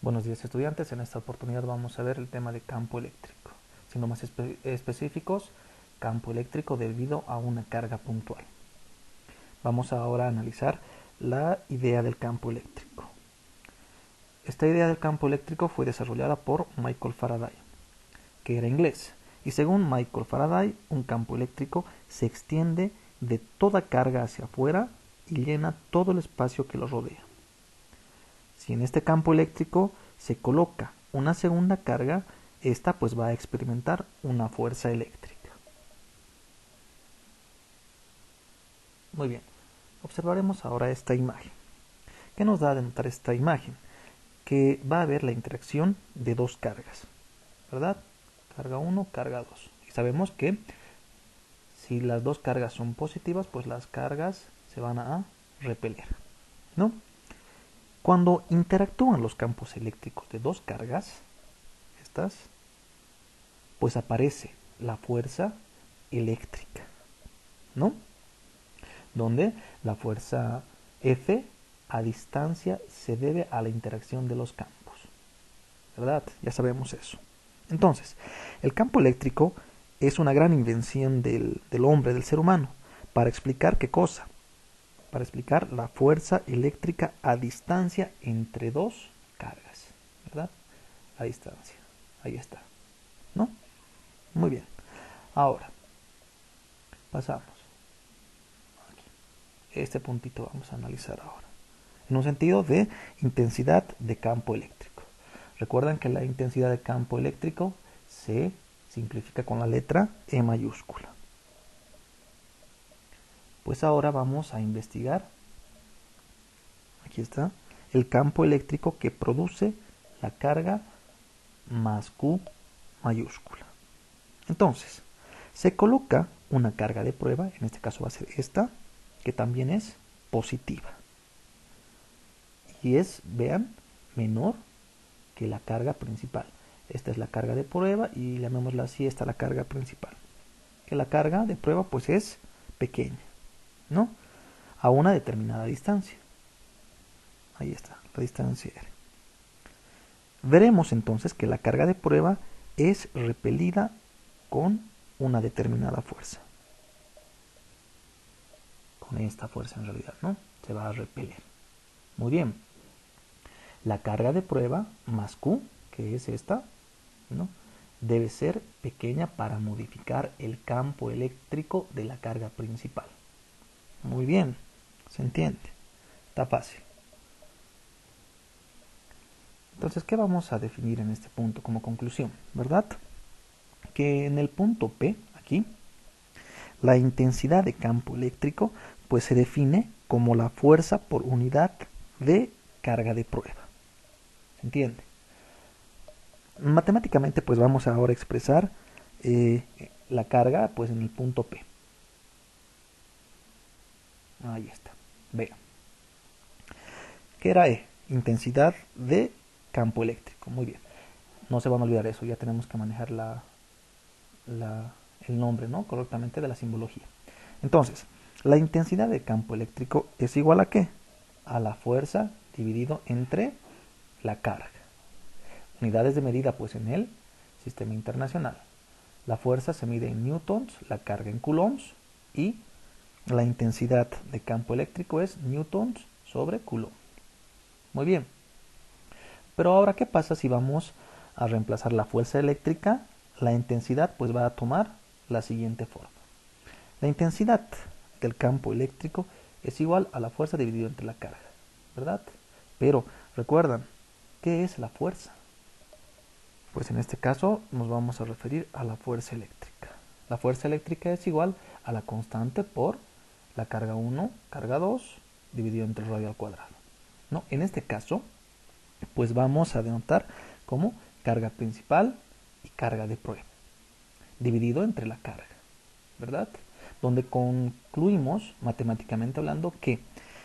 Buenos días estudiantes, en esta oportunidad vamos a ver el tema de campo eléctrico. Siendo más específicos, campo eléctrico debido a una carga puntual. Vamos ahora a analizar la idea del campo eléctrico. Esta idea del campo eléctrico fue desarrollada por Michael Faraday, que era inglés, y según Michael Faraday, un campo eléctrico se extiende de toda carga hacia afuera y llena todo el espacio que lo rodea. Si en este campo eléctrico se coloca una segunda carga, esta pues va a experimentar una fuerza eléctrica. Muy bien, observaremos ahora esta imagen. ¿Qué nos da a denotar esta imagen? Que va a haber la interacción de dos cargas, ¿verdad? Carga 1, carga 2. Y sabemos que si las dos cargas son positivas, pues las cargas se van a repeler, ¿no? Cuando interactúan los campos eléctricos de dos cargas, estas, pues aparece la fuerza eléctrica, ¿no? Donde la fuerza F a distancia se debe a la interacción de los campos, ¿verdad? Ya sabemos eso. Entonces, el campo eléctrico es una gran invención del hombre, del ser humano, para explicar qué cosa, para explicar la fuerza eléctrica a distancia entre dos cargas, ¿verdad? A distancia, ahí está, ¿no? Muy bien, ahora pasamos aquí. Este puntito vamos a analizar ahora, en un sentido de intensidad de campo eléctrico. Recuerdan que la intensidad de campo eléctrico se simplifica con la letra E mayúscula. Pues ahora vamos a investigar, aquí está, el campo eléctrico que produce la carga más Q mayúscula. Entonces, se coloca una carga de prueba, en este caso va a ser esta, que también es positiva. Y es, vean, menor que la carga principal. Esta es la carga de prueba y llamémosla así, esta la carga principal. Que la carga de prueba pues es pequeña, ¿no? A una determinada distancia. Ahí está, la distancia R. Veremos entonces que la carga de prueba es repelida con una determinada fuerza. Con esta fuerza en realidad, ¿no? Se va a repeler. Muy bien. La carga de prueba más Q, que es esta, ¿no? Debe ser pequeña para modificar el campo eléctrico de la carga principal. Muy bien, se entiende. Está fácil. Entonces, ¿qué vamos a definir en este punto como conclusión? ¿Verdad? Que en el punto P, aquí, la intensidad de campo eléctrico pues se define como la fuerza por unidad de carga de prueba. ¿Se entiende? Matemáticamente pues vamos ahora a expresar la carga pues en el punto P. Ahí está. Vean. ¿Qué era E? Intensidad de campo eléctrico. Muy bien. No se van a olvidar eso, ya tenemos que manejar el nombre, ¿no? Correctamente de la simbología. Entonces, la intensidad de campo eléctrico es igual a ¿qué? A la fuerza dividido entre la carga. Unidades de medida pues en el sistema internacional. La fuerza se mide en newtons, la carga en coulombs y la intensidad de campo eléctrico es newtons sobre coulomb. Muy bien. Pero ahora, ¿qué pasa si vamos a reemplazar la fuerza eléctrica? La intensidad pues va a tomar la siguiente forma. La intensidad del campo eléctrico es igual a la fuerza dividido entre la carga, ¿verdad? Pero recuerdan, ¿qué es la fuerza? Pues en este caso nos vamos a referir a la fuerza eléctrica. La fuerza eléctrica es igual a la constante por la carga 1, carga 2, dividido entre el radio al cuadrado, ¿no? En este caso, pues vamos a denotar como carga principal y carga de prueba, dividido entre la carga, ¿verdad? Donde concluimos, matemáticamente hablando, que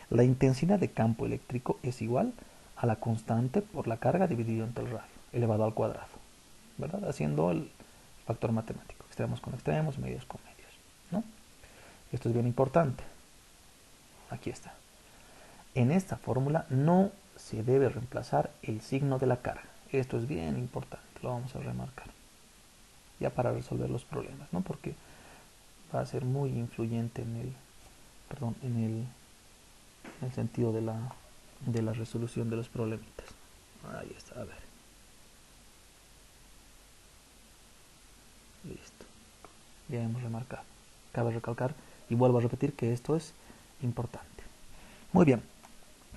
la intensidad de campo eléctrico es igual a la constante por la carga dividido entre el radio, elevado al cuadrado, ¿verdad? Haciendo el factor matemático, extremos con extremos, medios con medios, ¿no? Esto es bien importante. Aquí está. En esta fórmula no se debe reemplazar el signo de la carga. Esto es bien importante, lo vamos a remarcar ya para resolver los problemas, ¿no? Porque va a ser muy influyente en el sentido de la resolución de los problemitas. Ahí está, a ver. Listo. Ya hemos remarcado. Cabe recalcar y vuelvo a repetir que esto es importante. Muy bien,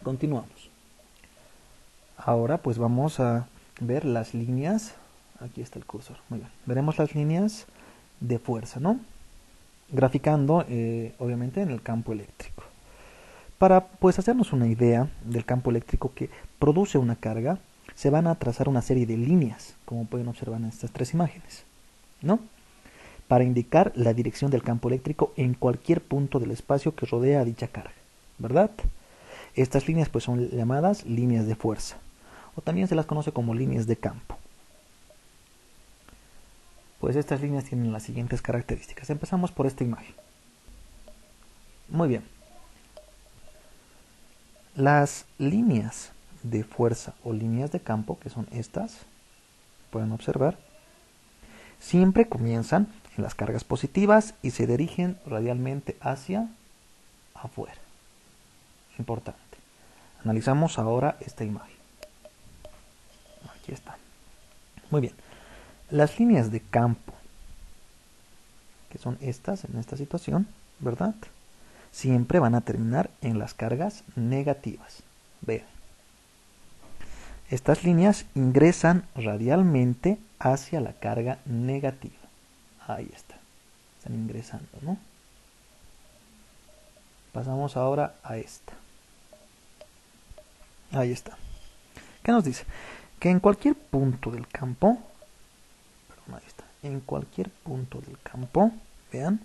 continuamos. Ahora pues vamos a ver las líneas. Aquí está el cursor. Muy bien. Veremos las líneas de fuerza, ¿no? Graficando, obviamente, en el campo eléctrico. Para pues hacernos una idea del campo eléctrico que produce una carga, se van a trazar una serie de líneas, como pueden observar en estas tres imágenes, ¿no? Para indicar la dirección del campo eléctrico en cualquier punto del espacio que rodea a dicha carga, ¿verdad? Estas líneas pues son llamadas líneas de fuerza, o también se las conoce como líneas de campo. Pues estas líneas tienen las siguientes características. Empezamos por esta imagen. Muy bien. Las líneas de fuerza o líneas de campo, que son estas, pueden observar, siempre comienzan en las cargas positivas y se dirigen radialmente hacia afuera. Importante. Analizamos ahora esta imagen. Aquí está. Muy bien. Las líneas de campo, que son estas en esta situación, ¿verdad? Siempre van a terminar en las cargas negativas. Vean. Estas líneas ingresan radialmente hacia la carga negativa. Ahí está. Están ingresando, ¿no? Pasamos ahora a esta. Ahí está. ¿Qué nos dice? Que en cualquier punto del campo, ahí está, en cualquier punto del campo, vean,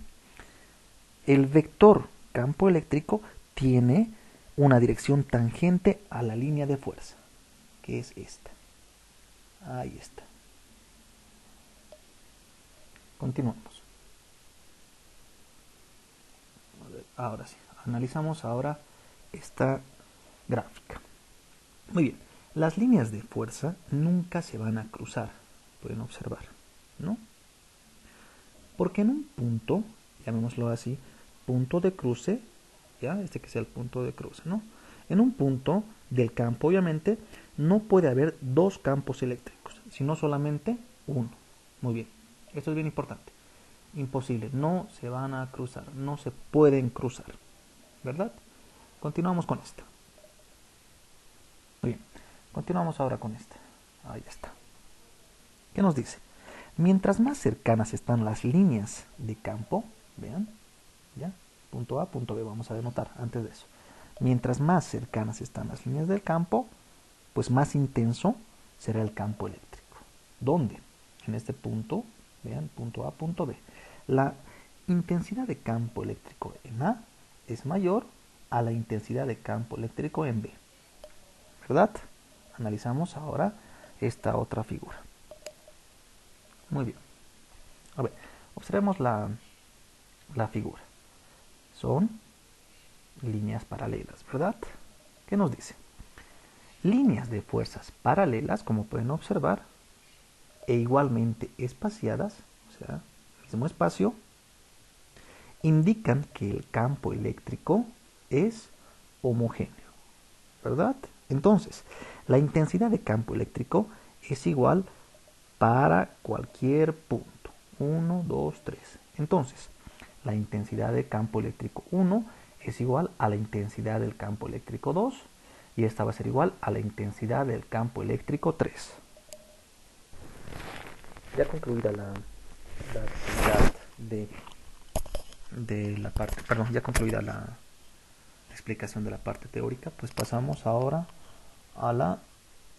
el vector campo eléctrico tiene una dirección tangente a la línea de fuerza, que es esta. Ahí está. Continuamos. Ahora sí, analizamos ahora esta gráfica. Muy bien, las líneas de fuerza nunca se van a cruzar, pueden observar, ¿no? Porque en un punto, llamémoslo así, punto de cruce, ya, este que sea el punto de cruce, ¿no? En un punto del campo, obviamente, no puede haber dos campos eléctricos, sino solamente uno. Muy bien, esto es bien importante. Imposible, no se van a cruzar, no se pueden cruzar, ¿verdad? Continuamos con esto. Muy bien, continuamos ahora con esta. Ahí está. ¿Qué nos dice? Mientras más cercanas están las líneas de campo, vean, ya, punto A, punto B, vamos a denotar antes de eso. Mientras más cercanas están las líneas del campo, pues más intenso será el campo eléctrico. ¿Dónde? En este punto, vean, punto A, punto B. La intensidad de campo eléctrico en A es mayor a la intensidad de campo eléctrico en B, ¿verdad? Analizamos ahora esta otra figura. Muy bien. A ver, observemos la figura. Son líneas paralelas, ¿verdad? ¿Qué nos dice? Líneas de fuerzas paralelas, como pueden observar, e igualmente espaciadas, o sea, mismo espacio, indican que el campo eléctrico es homogéneo, ¿verdad? Entonces, la intensidad de campo eléctrico es igual para cualquier punto. 1, 2, 3. Entonces, la intensidad de campo eléctrico 1 es igual a la intensidad del campo eléctrico 2 y esta va a ser igual a la intensidad del campo eléctrico 3. Ya concluida la actividad de la parte, perdón, ya concluida la explicación de la parte teórica, pues pasamos ahora a la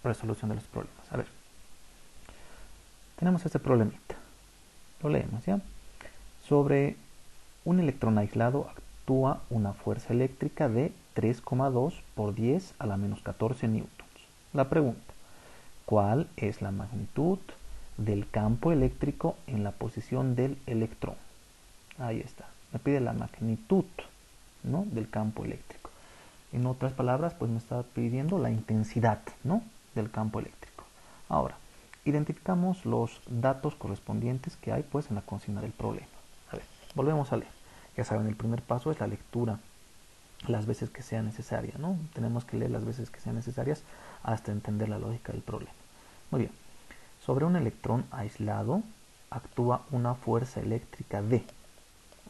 resolución de los problemas. A ver, tenemos este problemita, lo leemos, ¿ya? Sobre un electrón aislado actúa una fuerza eléctrica de 3,2 por 10 a la menos 14 newtons. La pregunta, ¿cuál es la magnitud del campo eléctrico en la posición del electrón? Ahí está, me pide la magnitud, ¿no?, del campo eléctrico. En otras palabras, pues me está pidiendo la intensidad, ¿no?, del campo eléctrico. Ahora, identificamos los datos correspondientes que hay pues en la consigna del problema. A ver, volvemos a leer. Ya saben, el primer paso es la lectura las veces que sea necesaria, ¿no? Tenemos que leer las veces que sean necesarias hasta entender la lógica del problema. Muy bien. Sobre un electrón aislado actúa una fuerza eléctrica D.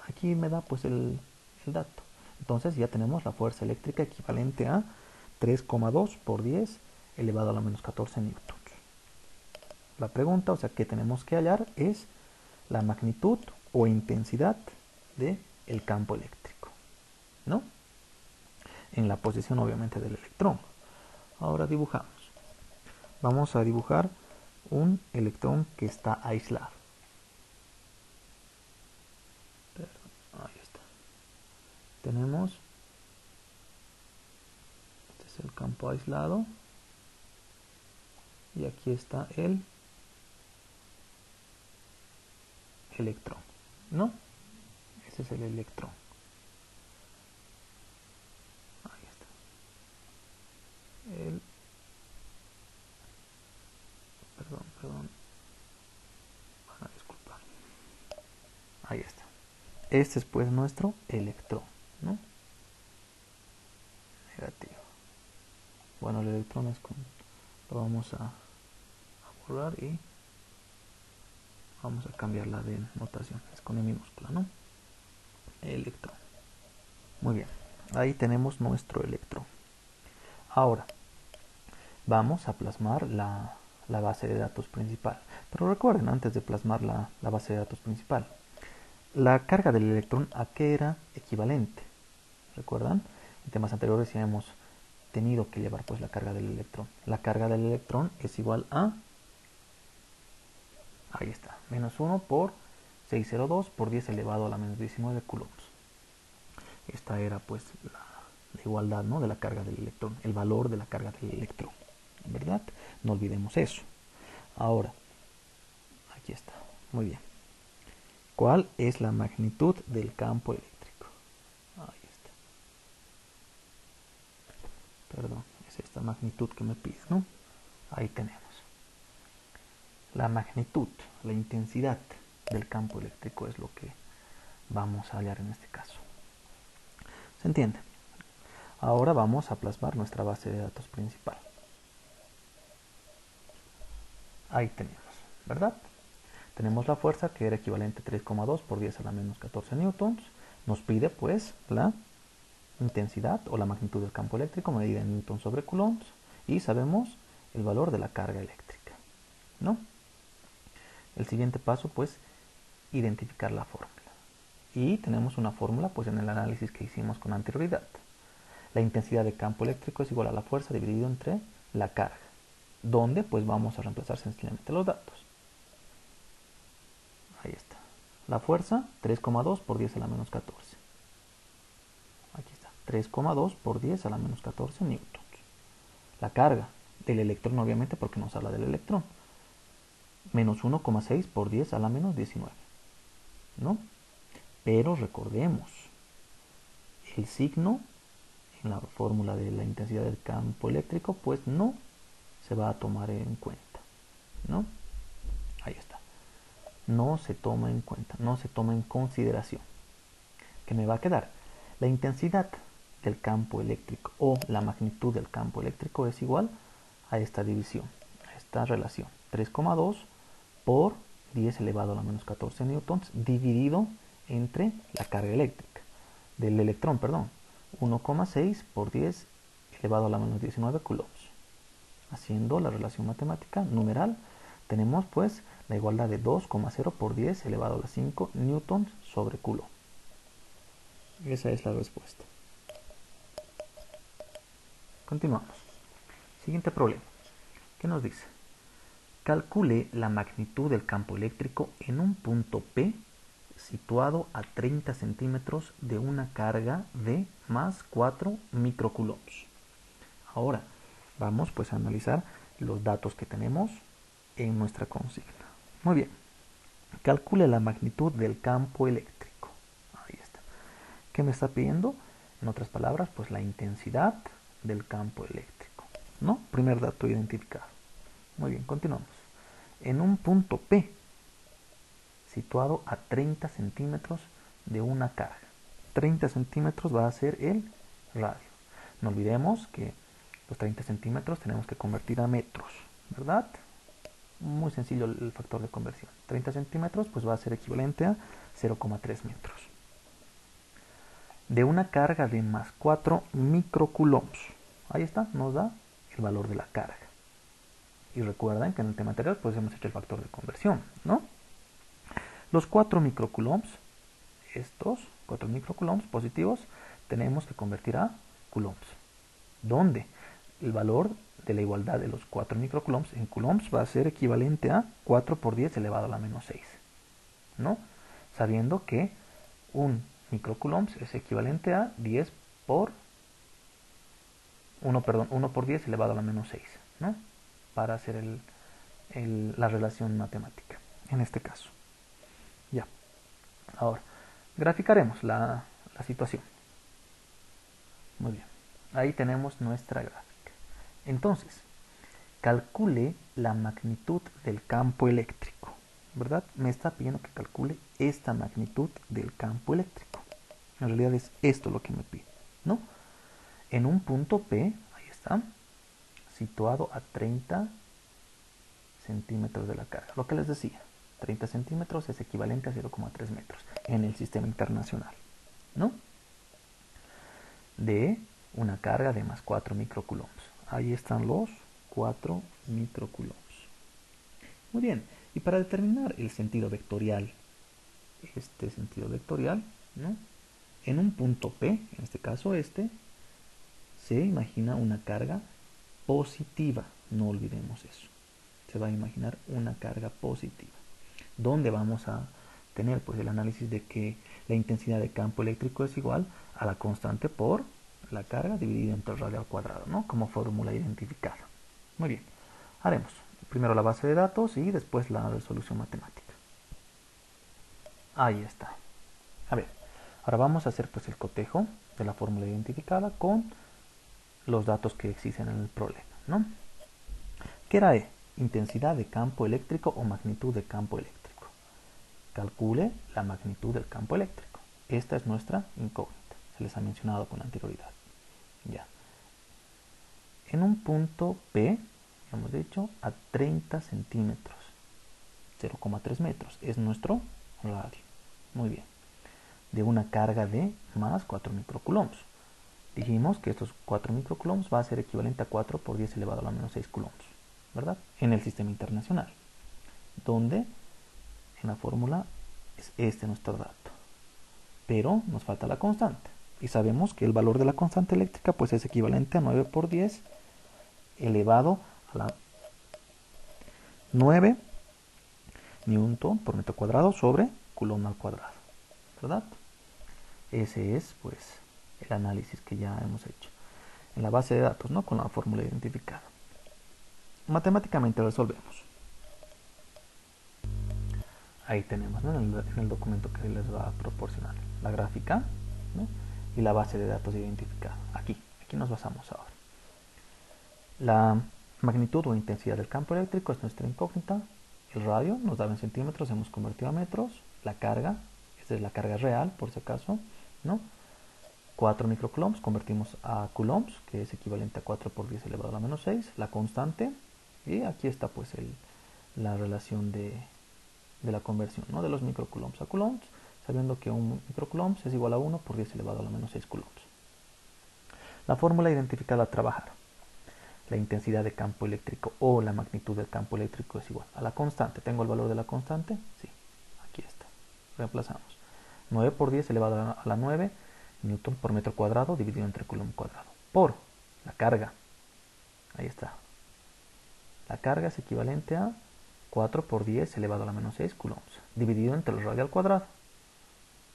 Aquí me da pues el dato. Entonces ya tenemos la fuerza eléctrica equivalente a 3,2 por 10 elevado a la menos 14 newtons. La pregunta, o sea, que tenemos que hallar es la magnitud o intensidad del campo eléctrico, ¿no?, en la posición obviamente del electrón. Ahora dibujamos. Vamos a dibujar un electrón que está aislado. Ahí está. Tenemos, este es el campo aislado, y aquí está el electrón, ¿no? Ese es el electrón. Ahí está. Perdón. Van a disculpar. Ahí está. Este es pues nuestro electrón, ¿no? Negativo. Bueno, el electrón es con... Lo vamos a borrar y vamos a cambiarla de notación. Es con E minúscula, ¿no? Electrón. Muy bien. Ahí tenemos nuestro electrón. Ahora, vamos a plasmar la base de datos principal. Pero recuerden, antes de plasmar la base de datos principal, la carga del electrón, ¿a qué era equivalente? ¿Recuerdan? En temas anteriores ya hemos tenido que llevar pues la carga del electrón. La carga del electrón es igual a, ahí está, menos 1 por 602 por 10 elevado a la menos 19 coulombs. Esta era pues la igualdad, ¿no?, de la carga del electrón, el valor de la carga del electrón, ¿verdad? No olvidemos eso. Ahora, aquí está, muy bien. ¿Cuál es la magnitud del campo eléctrico? Ahí está. Perdón, es esta magnitud que me pide, ¿no? Ahí tenemos. La magnitud, la intensidad del campo eléctrico es lo que vamos a hallar en este caso. ¿Se entiende? Ahora vamos a plasmar nuestra base de datos principal. Ahí tenemos, ¿verdad? Tenemos la fuerza que era equivalente a 3,2 por 10 a la menos 14 newtons. Nos pide pues la intensidad o la magnitud del campo eléctrico medida en newtons sobre coulombs y sabemos el valor de la carga eléctrica, ¿no? El siguiente paso pues identificar la fórmula. Y tenemos una fórmula pues en el análisis que hicimos con anterioridad. La intensidad de campo eléctrico es igual a la fuerza dividido entre la carga, donde pues vamos a reemplazar sencillamente los datos. Ahí está. La fuerza, 3,2 por 10 a la menos 14. Aquí está. 3,2 por 10 a la menos 14 newtons. La carga del electrón, obviamente, porque nos habla del electrón. Menos 1,6 por 10 a la menos 19. ¿No? Pero recordemos, el signo en la fórmula de la intensidad del campo eléctrico, pues no se va a tomar en cuenta. ¿No? Ahí está. No se toma en cuenta, no se toma en consideración. ¿Qué me va a quedar? La intensidad del campo eléctrico o la magnitud del campo eléctrico es igual a esta división, a esta relación. 3,2 por 10 elevado a la menos 14 newtons dividido entre la carga eléctrica del electrón, perdón. 1,6 por 10 elevado a la menos 19 coulombs. Haciendo la relación matemática numeral, tenemos pues la igualdad de 2,0 por 10 elevado a la 5 newtons sobre coulomb. Esa es la respuesta. Continuamos. Siguiente problema. ¿Qué nos dice? Calcule la magnitud del campo eléctrico en un punto P situado a 30 centímetros de una carga de más 4 microcoulombs. Ahora vamos pues a analizar los datos que tenemos en nuestra consigna. Muy bien. Calcule la magnitud del campo eléctrico. Ahí está. ¿Qué me está pidiendo? En otras palabras, pues la intensidad del campo eléctrico, ¿no? Primer dato identificado. Muy bien, continuamos. En un punto P, situado a 30 centímetros de una carga. 30 centímetros va a ser el radio. No olvidemos que los 30 centímetros tenemos que convertir a metros, ¿verdad? Muy sencillo el factor de conversión. 30 centímetros pues va a ser equivalente a 0,3 metros. De una carga de más 4 microcoulombs. Ahí está, nos da el valor de la carga. Y recuerden que en el tema anterior pues hemos hecho el factor de conversión, ¿no? Los 4 microcoulombs, estos 4 microcoulombs positivos, tenemos que convertir a coulombs. ¿Dónde? El valor de la igualdad de los 4 microcoulombs en coulombs va a ser equivalente a 4 por 10 elevado a la menos 6, ¿no? Sabiendo que un microcoulombs es equivalente a 10 por 1 por 10 elevado a la menos 6, ¿no? Para hacer la relación matemática, en este caso. Ya. Ahora, graficaremos la situación. Muy bien. Ahí tenemos nuestra gráfica. Entonces, calcule la magnitud del campo eléctrico, ¿verdad? Me está pidiendo que calcule esta magnitud del campo eléctrico. En realidad es esto lo que me pide, ¿no? En un punto P, ahí está, situado a 30 centímetros de la carga. Lo que les decía, 30 centímetros es equivalente a 0,3 metros en el sistema internacional, ¿no? De una carga de más 4 microcoulombs. Ahí están los 4 microcoulombs. Muy bien, y para determinar el sentido vectorial, este sentido vectorial, ¿no? En un punto P, en este caso se imagina una carga positiva, no olvidemos eso. Se va a imaginar una carga positiva. ¿Dónde vamos a tener pues el análisis de que la intensidad de campo eléctrico es igual a la constante por la carga dividida entre el radio al cuadrado, ¿no? Como fórmula identificada. Muy bien, haremos primero la base de datos y después la resolución matemática. Ahí está. A ver, ahora vamos a hacer pues el cotejo de la fórmula identificada con los datos que existen en el problema, ¿no? ¿Qué era E? Intensidad de campo eléctrico o magnitud de campo eléctrico. Calcule la magnitud del campo eléctrico. Esta es nuestra incógnita. Se les ha mencionado con anterioridad. Ya. En un punto P, hemos dicho, a 30 centímetros. 0,3 metros. Es nuestro radio. Muy bien. De una carga de más 4 microcoulombs. Dijimos que estos 4 microcoulombs va a ser equivalente a 4 por 10 elevado a la menos 6 coulombs, ¿verdad? En el sistema internacional, donde en la fórmula es este nuestro dato. Pero nos falta la constante. Y sabemos que el valor de la constante eléctrica pues es equivalente a 9 por 10 elevado a la 9 newton por metro cuadrado sobre coulomb al cuadrado, ¿verdad? Ese es pues el análisis que ya hemos hecho en la base de datos, ¿no? Con la fórmula identificada. Matemáticamente resolvemos. Ahí tenemos, ¿no? en el documento que les va a proporcionar la gráfica, ¿no? Y la base de datos identificada. Aquí nos basamos ahora. La magnitud o intensidad del campo eléctrico es nuestra incógnita. El radio nos daba en centímetros, hemos convertido a metros. La carga, esta es la carga real, por si acaso, ¿no? 4 microcoulombs, convertimos a coulombs, que es equivalente a 4 por 10 elevado a la menos 6. La constante, y aquí está pues la relación de la conversión, ¿no? De los microcoulombs a coulombs, sabiendo que un microcoulomb es igual a 1 por 10 elevado a la menos 6 coulombs. La fórmula identificada a trabajar. La intensidad de campo eléctrico o la magnitud del campo eléctrico es igual a la constante. ¿Tengo el valor de la constante? Sí, aquí está. Reemplazamos. 9 por 10 elevado a la 9 newton por metro cuadrado dividido entre coulomb cuadrado. Por la carga. Ahí está. La carga es equivalente a 4 por 10 elevado a la menos 6 coulombs, dividido entre el radio al cuadrado.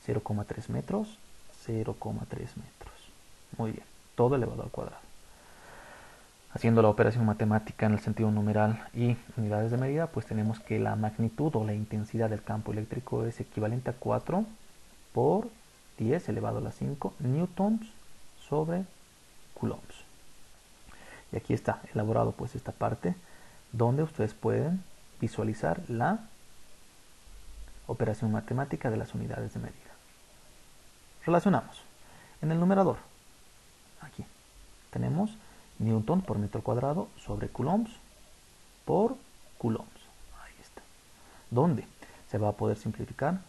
0,3 metros, 0,3 metros. Muy bien, todo elevado al cuadrado. Haciendo la operación matemática en el sentido numeral y unidades de medida, pues tenemos que la magnitud o la intensidad del campo eléctrico es equivalente a 4 por 10 elevado a la 5 newtons sobre coulombs. Y aquí está elaborado pues esta parte donde ustedes pueden visualizar la operación matemática de las unidades de medida. Relacionamos. En el numerador, aquí, tenemos Newton por metro cuadrado sobre coulombs por coulombs. Ahí está. Donde se va a poder simplificar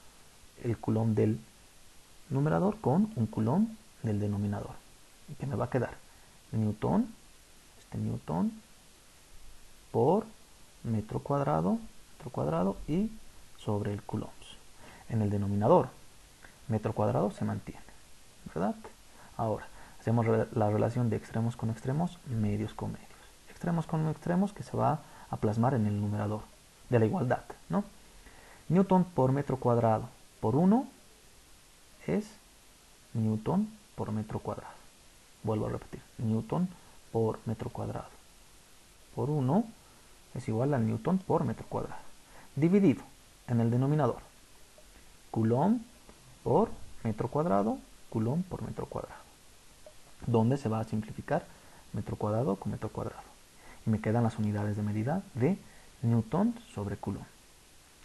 el coulomb del numerador con un coulomb del denominador. ¿Y qué me va a quedar? Newton por metro cuadrado y sobre el coulombs. En el denominador, metro cuadrado se mantiene, ¿verdad? Ahora, hacemos la relación de extremos con extremos, medios con medios. Extremos con extremos que se va a plasmar en el numerador de la igualdad, ¿no? Newton por metro cuadrado por 1 es Newton por metro cuadrado. Vuelvo a repetir, Newton por metro cuadrado por 1 es igual a Newton por metro cuadrado. Dividido en el denominador, Coulomb por metro cuadrado, Coulomb por metro cuadrado. Donde se va a simplificar metro cuadrado con metro cuadrado. Y me quedan las unidades de medida de Newton sobre Coulomb.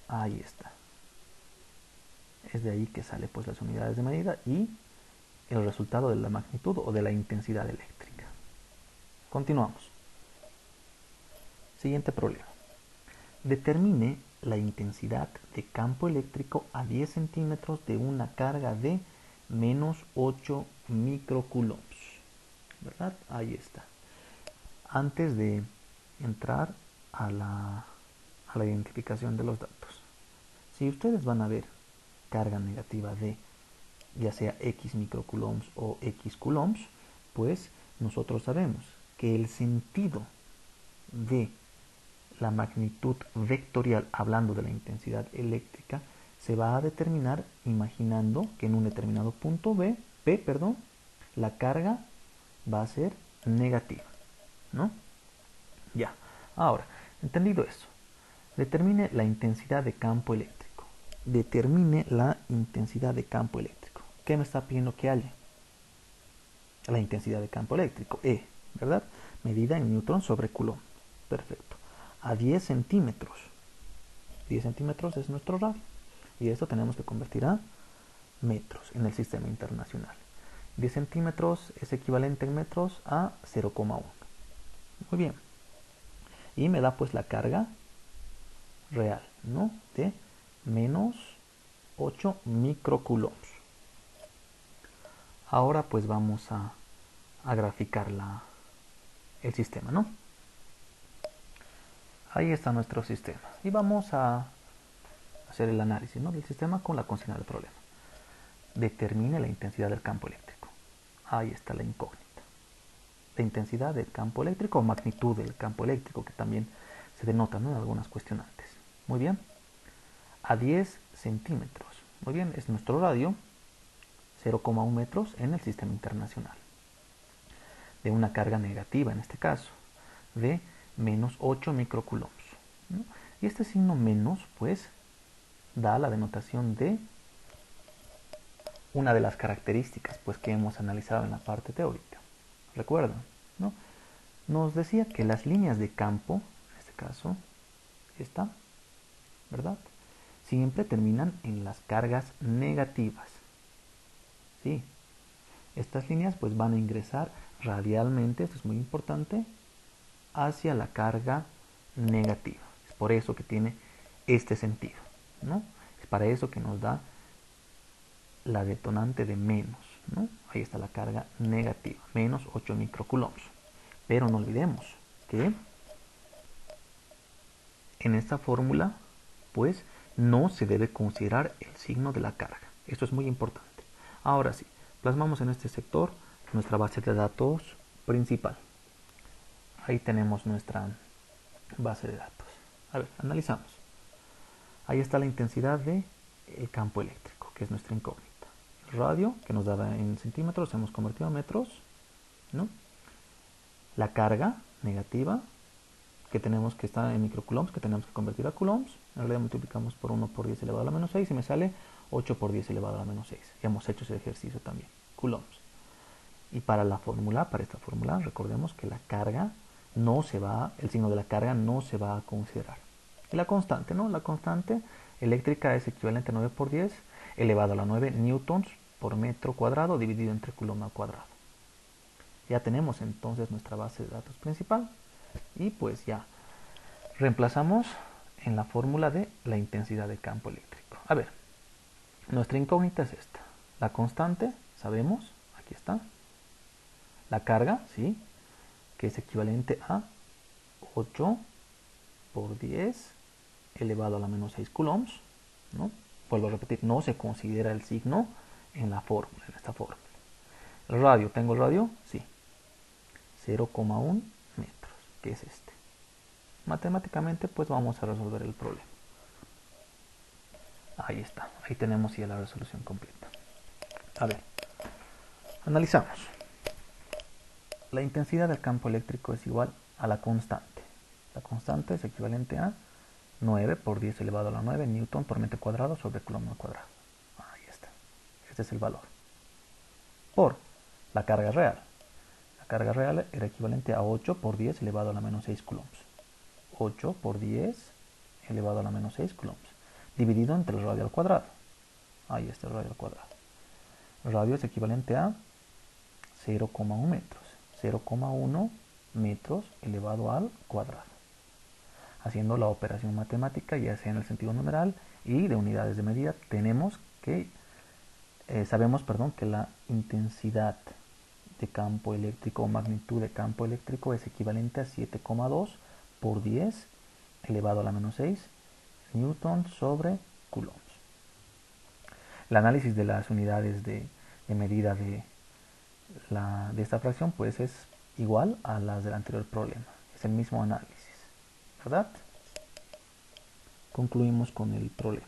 Ahí está. Es de ahí que sale pues las unidades de medida y el resultado de la magnitud o de la intensidad eléctrica. Continuamos. Siguiente problema. Determine la intensidad de campo eléctrico a 10 centímetros de una carga de menos 8 microcoulombs. ¿Verdad? Ahí está. Antes de entrar a la identificación de los datos, si ustedes van a ver carga negativa de ya sea X microcoulombs o X coulombs, pues nosotros sabemos que el sentido de la magnitud vectorial, hablando de la intensidad eléctrica, se va a determinar imaginando que en un determinado punto P, la carga va a ser negativa, ¿no? Ya, ahora, entendido eso, determine la intensidad de campo eléctrico. Determine la intensidad de campo eléctrico. ¿Qué me está pidiendo que haya? La intensidad de campo eléctrico, E, ¿verdad? Medida en newton sobre coulomb. Perfecto. A 10 centímetros. 10 centímetros es nuestro radio. Y esto tenemos que convertir a metros en el sistema internacional. 10 centímetros es equivalente en metros a 0,1. Muy bien. Y me da pues la carga real, ¿no? De menos 8 microcoulombs. Ahora pues vamos a graficar el sistema, ¿no? Ahí está nuestro sistema. Y vamos a hacer el análisis, ¿no?, del sistema con la consigna del problema. Determine la intensidad del campo eléctrico. Ahí está la incógnita. La intensidad del campo eléctrico o magnitud del campo eléctrico, que también se denota, ¿no?, en algunas cuestionantes. Muy bien. A 10 centímetros. Muy bien, es nuestro radio. 0,1 metros en el sistema internacional. De una carga negativa, en este caso, de menos 8 microcoulombs, ¿no? Y este signo menos, pues, da la denotación de una de las características, pues, que hemos analizado en la parte teórica. ¿Recuerdan?, ¿no? Nos decía que las líneas de campo, en este caso, esta, ¿verdad?, siempre terminan en las cargas negativas. Sí, estas líneas pues van a ingresar radialmente, esto es muy importante, hacia la carga negativa. Es por eso que tiene este sentido, ¿no? Es para eso que nos da la detonante de menos, ¿no? Ahí está la carga negativa, menos 8 microcoulombs. Pero no olvidemos que en esta fórmula pues no se debe considerar el signo de la carga. Esto es muy importante. Ahora sí, plasmamos en este sector nuestra base de datos principal. Ahí tenemos nuestra base de datos. A ver, analizamos. Ahí está la intensidad del campo eléctrico, que es nuestra incógnita. El radio, que nos daba en centímetros, hemos convertido a metros, ¿no? La carga negativa, que tenemos que estar en microcoulombs, que tenemos que convertir a coulombs. En realidad multiplicamos por 1 por 10 elevado a la menos 6 y me sale 8 por 10 elevado a la menos 6. Ya hemos hecho ese ejercicio también. Coulombs. Y para esta fórmula, recordemos que la carga no se va, el signo de la carga no se va a considerar. Y la constante, ¿no? La constante eléctrica es equivalente a 9 por 10 elevado a la 9 newtons por metro cuadrado dividido entre coulomb al cuadrado. Ya tenemos entonces nuestra base de datos principal y pues ya reemplazamos en la fórmula de la intensidad de campo eléctrico. A ver, nuestra incógnita es esta. La constante, sabemos, aquí está. La carga, ¿sí? Que es equivalente a 8 por 10 elevado a la menos 6 coulombs, ¿no? Vuelvo a repetir, no se considera el signo en la fórmula, en esta fórmula. El radio, ¿tengo el radio? Sí. 0,1 metros, que es este. Matemáticamente, pues vamos a resolver el problema. Ahí está, ahí tenemos ya la resolución completa. A ver, analizamos. La intensidad del campo eléctrico es igual a la constante. La constante es equivalente a 9 por 10 elevado a la 9 newton por metro cuadrado sobre coulomb al cuadrado. Ahí está. Este es el valor. Por la carga real. La carga real era equivalente a 8 por 10 elevado a la menos 6 coulombs. 8 por 10 elevado a la menos 6 coulombs. Dividido entre el radio al cuadrado. Ahí está el radio al cuadrado. El radio es equivalente a 0,1 metros. 0,1 metros elevado al cuadrado. Haciendo la operación matemática, ya sea en el sentido numeral y de unidades de medida, sabemos que la intensidad de campo eléctrico o magnitud de campo eléctrico es equivalente a 7,2 por 10 elevado a la menos 6 newton sobre coulombs. El análisis de las unidades de medida de esta fracción pues es igual a las del anterior problema. Es el mismo análisis, ¿verdad? Concluimos con el problema.